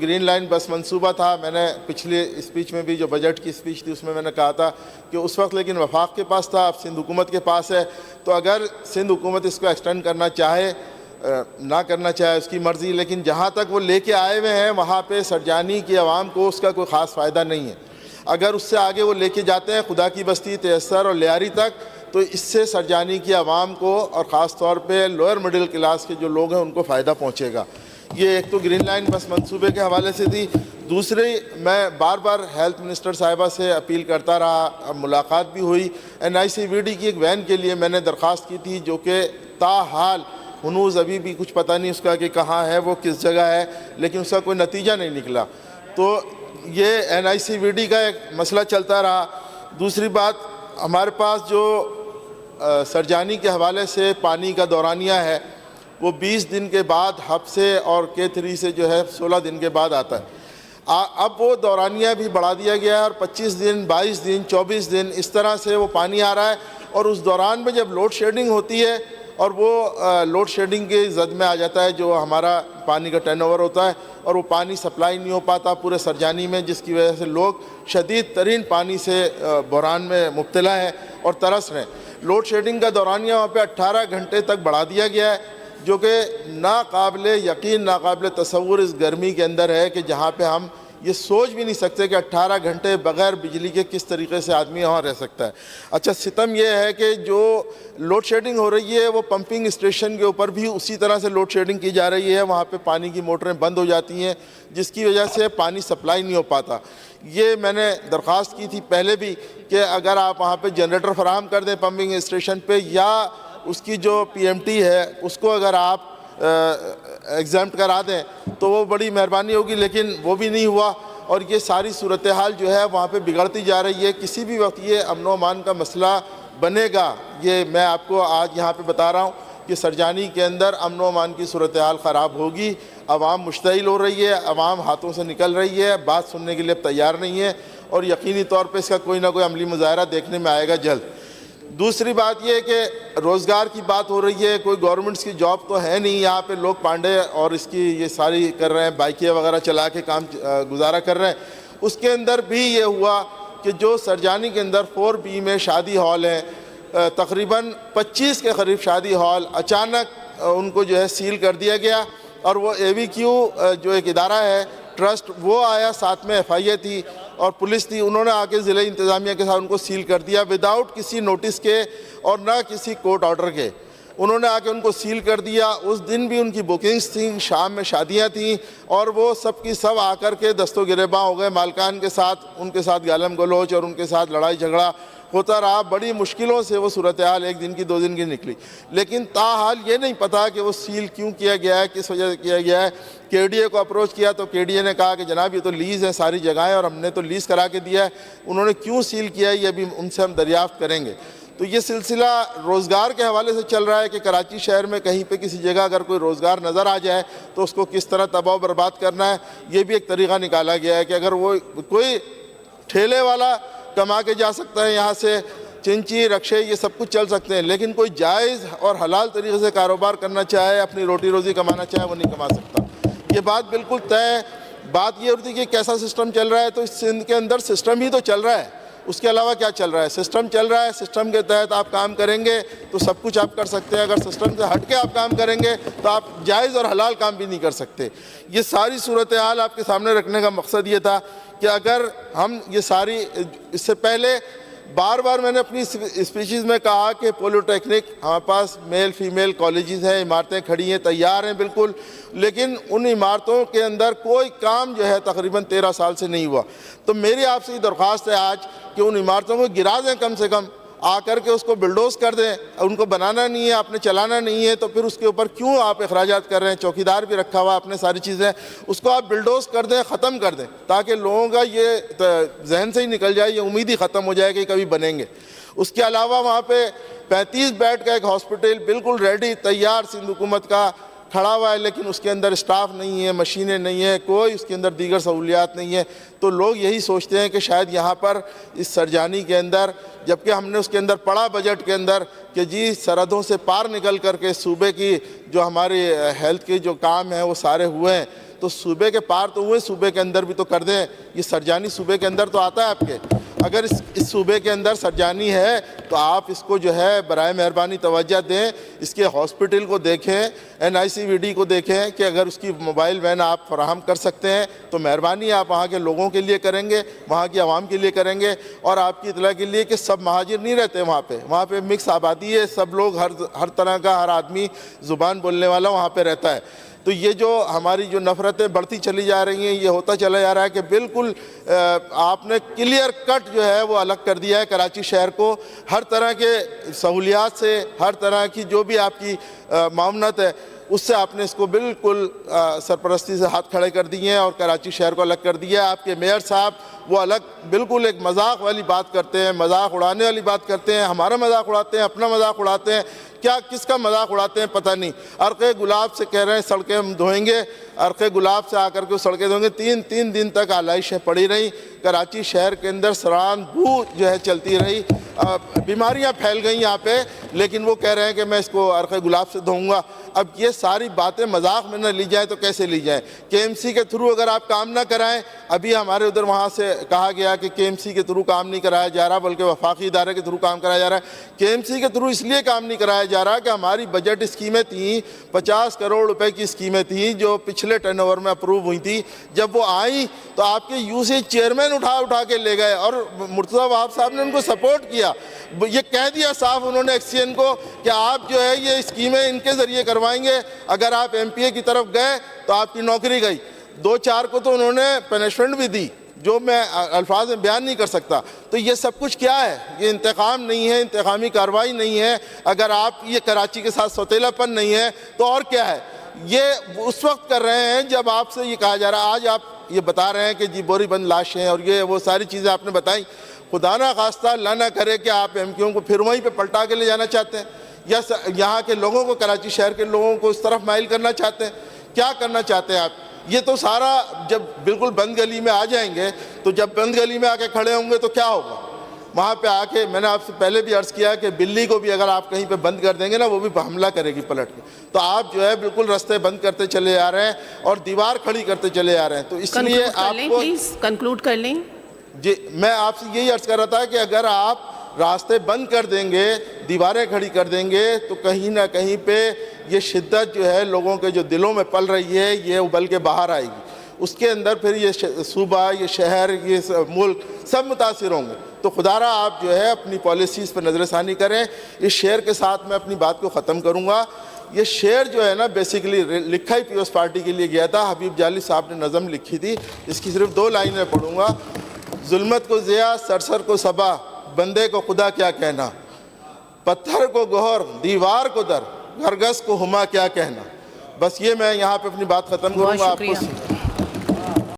Green line bus منصوبہ تھا. میں نے پچھلی اسپیچ میں بھی جو بجٹ کی اسپیچ تھی اس میں نے کہا تھا کہ اس وقت لیکن وفاق کے پاس تھا, اب سندھ حکومت کے پاس ہے. تو اگر سندھ حکومت اس کو ایکسٹینڈ کرنا چاہے, نہ کرنا چاہے اس کی مرضی, لیکن جہاں تک وہ لے کے آئے ہوئے ہیں وہاں پہ سرجانی کی عوام کو اس کا کوئی خاص فائدہ نہیں ہے. اگر اس سے آگے وہ لے کے جاتے ہیں خدا کی بستی, تیسر اور لیاری تک, تو اس سے سرجانی کی عوام کو اور خاص طور پہ لوئر مڈل کلاس کے جو لوگ ہیں ان کو فائدہ پہنچے گا. یہ ایک تو گرین لائن بس منصوبے کے حوالے سے تھی. دوسری, میں بار بار ہیلتھ منسٹر صاحبہ سے اپیل کرتا رہا, ملاقات بھی ہوئی. NICVD کی ایک وین کے لیے میں نے درخواست کی تھی جو کہ تاحال ہنوز ابھی بھی کچھ پتہ نہیں اس کا کہ کہاں ہے, وہ کس جگہ ہے, لیکن اس کا کوئی نتیجہ نہیں نکلا. تو یہ NICVD کا ایک مسئلہ چلتا رہا. دوسری بات, ہمارے پاس جو سرجانی کے حوالے سے پانی کا دورانیہ ہے وہ 20 دن کے بعد ہب سے اور K3 سے جو ہے 16 دن کے بعد آتا ہے. اب وہ دورانیہ بھی بڑھا دیا گیا ہے اور 25 دن 22 دن 24 دن اس طرح سے وہ پانی آ رہا ہے. اور اس دوران میں جب لوڈ شیڈنگ ہوتی ہے اور وہ لوڈ شیڈنگ کے زد میں آ جاتا ہے جو ہمارا پانی کا ٹرن اوور ہوتا ہے, اور وہ پانی سپلائی نہیں ہو پاتا پورے سرجانی میں, جس کی وجہ سے لوگ شدید ترین پانی سے بحران میں مبتلا ہیں اور ترس رہے ہیں. لوڈ شیڈنگ کا دورانیہ وہاں پہ 18 گھنٹے تک بڑھا دیا گیا ہے, جو کہ ناقابل یقین ناقابل تصور اس گرمی کے اندر ہے کہ جہاں پہ ہم یہ سوچ بھی نہیں سکتے کہ 18 گھنٹے بغیر بجلی کے کس طریقے سے آدمی وہاں رہ سکتا ہے. اچھا, ستم یہ ہے کہ جو لوڈ شیڈنگ ہو رہی ہے وہ پمپنگ اسٹیشن کے اوپر بھی اسی طرح سے لوڈ شیڈنگ کی جا رہی ہے. وہاں پہ پانی کی موٹریں بند ہو جاتی ہیں جس کی وجہ سے پانی سپلائی نہیں ہو پاتا. یہ میں نے درخواست کی تھی پہلے بھی کہ اگر آپ وہاں پہ جنریٹر فراہم کر دیں پمپنگ اسٹیشن پہ, یا اس کی جو PMT ہے اس کو اگر آپ ایگزامپٹ کرا دیں تو وہ بڑی مہربانی ہوگی, لیکن وہ بھی نہیں ہوا. اور یہ ساری صورتحال جو ہے وہاں پہ بگڑتی جا رہی ہے. کسی بھی وقت یہ امن و امان کا مسئلہ بنے گا. یہ میں آپ کو آج یہاں پہ بتا رہا ہوں کہ سرجانی کے اندر امن و امان کی صورتحال خراب ہوگی. عوام مشتعل ہو رہی ہے, عوام ہاتھوں سے نکل رہی ہے, بات سننے کے لیے تیار نہیں ہے, اور یقینی طور پہ اس کا کوئی نہ کوئی عملی مظاہرہ دیکھنے میں آئے گا جلد. دوسری بات یہ ہے کہ روزگار کی بات ہو رہی ہے, کوئی گورنمنٹس کی جاب تو ہے نہیں یہاں پہ. لوگ پانڈے اور اس کی یہ ساری کر رہے ہیں, بائکیں وغیرہ چلا کے کام گزارا کر رہے ہیں. اس کے اندر بھی یہ ہوا کہ جو سرجانی کے اندر 4B میں شادی ہال ہیں, تقریباً 25 کے قریب شادی ہال اچانک ان کو جو ہے سیل کر دیا گیا. اور وہ AVQ جو ایک ادارہ ہے ٹرسٹ, وہ آیا, ساتھ میں FIA تھی اور پولیس تھی, انہوں نے آ کے ضلع انتظامیہ کے ساتھ ان کو سیل کر دیا وداؤٹ کسی نوٹس کے اور نہ کسی کورٹ آرڈر کے. انہوں نے آ کے ان کو سیل کر دیا. اس دن بھی ان کی بکنگز تھیں, شام میں شادیاں تھیں, اور وہ سب کی سب آ کر کے دست و گریباں ہو گئے مالکان کے ساتھ. ان کے ساتھ گالم گلوچ اور ان کے ساتھ لڑائی جھگڑا ہوتا رہا. بڑی مشکلوں سے وہ صورتحال 1 دن کی 2 دن کی نکلی, لیکن تاحال یہ نہیں پتا کہ وہ سیل کیوں کیا گیا ہے, کس وجہ سے کیا گیا ہے. KDA کو اپروچ کیا تو KDA نے کہا کہ جناب یہ تو لیز ہے ساری جگہیں اور ہم نے تو لیز کرا کے دیا ہے. انہوں نے کیوں سیل کیا ہے یہ بھی ان سے ہم دریافت کریں گے. تو یہ سلسلہ روزگار کے حوالے سے چل رہا ہے کہ کراچی شہر میں کہیں پہ کسی جگہ اگر کوئی روزگار نظر آ جائے تو اس کو کس طرح تباہ و برباد کرنا ہے. یہ بھی ایک طریقہ نکالا گیا ہے کہ اگر وہ کوئی ٹھیلے والا کما کے جا سکتا ہے, یہاں سے چنچی رکشے یہ سب کچھ چل سکتے ہیں, لیکن کوئی جائز اور حلال طریقے سے کاروبار کرنا چاہے, اپنی روٹی روزی کمانا چاہے, وہ نہیں کما سکتا. یہ بات بالکل طے ہے. بات یہ ہوتی ہے کہ کیسا سسٹم چل رہا ہے, تو اس سندھ کے اندر سسٹم ہی تو چل رہا ہے, اس کے علاوہ کیا چل رہا ہے. سسٹم چل رہا ہے, سسٹم کے تحت آپ کام کریں گے تو سب کچھ آپ کر سکتے ہیں. اگر سسٹم سے ہٹ کے آپ کام کریں گے تو آپ جائز اور حلال کام بھی نہیں کر سکتے. یہ ساری صورتحال آپ کے سامنے رکھنے کا مقصد یہ تھا کہ اگر ہم یہ ساری, اس سے پہلے بار بار میں نے اپنی اسپیچز میں کہا کہ پولیو ٹیکنک ہمارے پاس میل فیمیل کالجز ہیں, عمارتیں کھڑی ہیں, تیار ہیں بالکل, لیکن ان عمارتوں کے اندر کوئی کام جو ہے تقریباً 13 سال سے نہیں ہوا. تو میری آپ سے یہ درخواست ہے آج کہ ان عمارتوں کو گرا دیں, کم سے کم آ کر کے اس کو بلڈوز کر دیں. ان کو بنانا نہیں ہے, آپ نے چلانا نہیں ہے, تو پھر اس کے اوپر کیوں آپ اخراجات کر رہے ہیں. چوکیدار بھی رکھا ہوا آپ نے, ساری چیزیں, اس کو آپ بلڈوز کر دیں, ختم کر دیں, تاکہ لوگوں کا یہ ذہن سے ہی نکل جائے, یہ امید ہی ختم ہو جائے کہ کبھی بنیں گے. اس کے علاوہ وہاں پہ 35 بیڈ کا ایک ہاسپٹل بالکل ریڈی تیار سندھ حکومت کا کھڑا ہوا ہے, لیکن اس کے اندر اسٹاف نہیں ہے, مشینیں نہیں ہیں, کوئی اس کے اندر دیگر سہولیات نہیں ہے. تو لوگ یہی سوچتے ہیں کہ شاید یہاں پر اس سرجانی کے اندر, جبکہ ہم نے اس کے اندر پڑھا بجٹ کے اندر کہ جی سرحدوں سے پار نکل کر کے صوبے کی جو ہماری ہیلتھ کے جو کام ہیں وہ سارے ہوئے ہیں, تو صوبے کے پار تو ہوئے، صوبے کے اندر بھی تو کر دیں. یہ سرجانی صوبے کے اندر تو آتا ہے آپ کے. اگر اس صوبے کے اندر سرجانی ہے تو آپ اس کو جو ہے برائے مہربانی توجہ دیں. اس کے ہاسپٹل کو دیکھیں، NICVD کو دیکھیں کہ اگر اس کی موبائل وین آپ فراہم کر سکتے ہیں تو مہربانی آپ وہاں کے لوگوں کے لیے کریں گے، وہاں کی عوام کے لیے کریں گے. اور آپ کی اطلاع کے لیے کہ سب مہاجر نہیں رہتے وہاں پہ مکس آبادی ہے. سب لوگ ہر طرح کا، ہر آدمی زبان بولنے والا وہاں پہ رہتا ہے. تو یہ جو ہماری جو نفرتیں بڑھتی چلی جا رہی ہیں، یہ ہوتا چلا جا رہا ہے کہ بالکل آپ نے کلیئر کٹ جو ہے وہ الگ کر دیا ہے کراچی شہر کو. ہر طرح کے سہولیات سے، ہر طرح کی جو بھی آپ کی معاونت ہے اس سے آپ نے اس کو بالکل سرپرستی سے ہاتھ کھڑے کر دیے ہیں اور کراچی شہر کو الگ کر دیا ہے. آپ کے میئر صاحب وہ الگ بالکل ایک مذاق والی بات کرتے ہیں، مذاق اڑانے والی بات کرتے ہیں. ہمارا مذاق اڑاتے ہیں، اپنا مذاق اڑاتے ہیں. کیا کس کا مذاق اڑاتے ہیں پتہ نہیں. عرقِ گلاب سے کہہ رہے ہیں سڑکیں ہم دھوئیں گے، عرقِ گلاب سے آ کر کے سڑکیں دھوئیں گے. تین دن تک آلائشیں پڑی رہی. کراچی شہر کے اندر سران بو جو ہے چلتی رہی. بیماریاں پھیل گئیں یہاں پہ، لیکن وہ کہہ رہے ہیں کہ میں اس کو عرقِ گلاب سے دھوؤں گا. اب یہ ساری باتیں مذاق میں نہ لی جائیں تو کیسے لی جائیں؟ KMC کے تھرو اگر آپ کام نہ کرائیں، ابھی ہمارے ادھر وہاں سے کہا گیا کہ KMC کے تھرو کام نہیں کرایا جا رہا بلکہ وفاقی ادارے کے تھرو کام کرایا جا رہا ہے. KMC کے تھرو اس لیے کام نہیں کرایا جا رہا کہ ہماری بجٹ اسکیمیں تھیں، 50 کروڑ روپے کی اسکیمیں تھیں جو پچھلے ٹرن اوور میں اپروو ہوئی تھیں. جب وہ آئیں تو آپ کے UC چیئرمین اٹھا کے لے گئے اور مرتضیٰ وہاب صاحب نے ان کو سپورٹ کیا. یہ کہہ دیا صاف انہوں نے ایکسین کو کہ آپ جو ہے یہ اسکیمیں ان کے ذریعے کروائیں گے. اگر آپ MPA کی طرف گئے تو آپ کی نوکری گئی. 2-4 کو تو انہوں نے پنشمنٹ بھی دی جو میں الفاظ میں بیان نہیں کر سکتا. تو یہ سب کچھ کیا ہے؟ یہ انتقام نہیں ہے، انتقامی کارروائی نہیں ہے. اگر آپ یہ کراچی کے ساتھ سوتیلا پن نہیں ہے تو اور کیا ہے؟ یہ اس وقت کر رہے ہیں جب آپ سے یہ کہا جا رہا ہے. آج آپ یہ بتا رہے ہیں کہ جی بوری بند لاشیں اور یہ وہ ساری چیزیں آپ نے بتائیں. خدا نہ خواستہ اللہ نہ کرے کہ آپ MPوں کو پھر وہیں پہ پلٹا کے لے جانا چاہتے ہیں یا یہاں کے لوگوں کو، کراچی شہر کے لوگوں کو اس طرف مائل کرنا چاہتے ہیں. کیا کرنا چاہتے ہیں آپ؟ یہ تو سارا جب بالکل بند گلی میں آ جائیں گے تو جب بند گلی میں آ کے کھڑے ہوں گے تو کیا ہوگا؟ وہاں پہ آ کے میں نے آپ سے پہلے بھی عرض کیا کہ بلی کو بھی اگر آپ کہیں پہ بند کر دیں گے نا وہ بھی حملہ کرے گی پلٹ کے. تو آپ جو ہے بالکل رستے بند کرتے چلے آ رہے ہیں اور دیوار کھڑی کرتے چلے آ رہے ہیں. تو اس لیے آپ کو پلیز کنکلوڈ کر لیں. جی میں آپ سے یہی عرض کر رہا تھا کہ اگر آپ راستے بند کر دیں گے، دیواریں کھڑی کر دیں گے تو کہیں نہ کہیں پہ یہ شدت جو ہے لوگوں کے جو دلوں میں پل رہی ہے یہ ابل کے باہر آئے گی. اس کے اندر پھر یہ صوبہ، یہ شہر، یہ ملک سب متاثر ہوں گے. تو خدا را آپ جو ہے اپنی پالیسیز پر نظر ثانی کریں. اس شعر کے ساتھ میں اپنی بات کو ختم کروں گا. یہ شعر جو ہے نا بیسیکلی لکھا ہی پیپلز پارٹی کے لیے گیا تھا. حبیب جالی صاحب نے نظم لکھی تھی. اس کی صرف 2 لائن میں پڑھوں گا. ظلمت کو ضیاء، سرسر کو صبا، بندے کو خدا کیا کہنا، پتھر کو گوہر، دیوار کو در، گرگس کو ہما کیا کہنا. بس یہ میں یہاں پہ اپنی بات ختم کروں گا. آپ کو